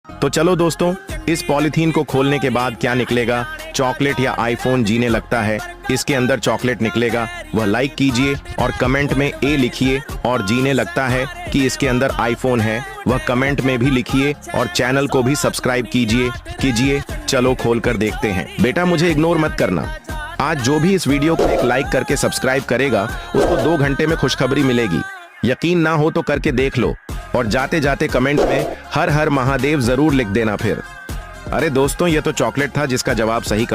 तो चलो दोस्तों, इस पॉलीथीन को खोलने के बाद क्या निकलेगा? चॉकलेट या आईफोन जीने लगता है। इसके अंदर चॉकलेट निकलेगा, वह लाइक कीजिए और कमेंट में ए लिखिए। और जीने लगता है कि इसके अंदर आईफोन है, वह कमेंट में भी लिखिए और चैनल को भी सब्सक्राइब कीजिए। चलो खोल कर देखते हैं। बेटा मुझे इग्नोर मत करना। आज जो भी इस वीडियो को एक लाइक करके सब्सक्राइब करेगा उसको 2 घंटे में खुशखबरी मिलेगी। यकीन ना हो तो करके देख लो और जाते जाते कमेंट में हर हर महादेव जरूर लिख देना। फिर अरे दोस्तों, ये तो चॉकलेट था जिसका जवाब सही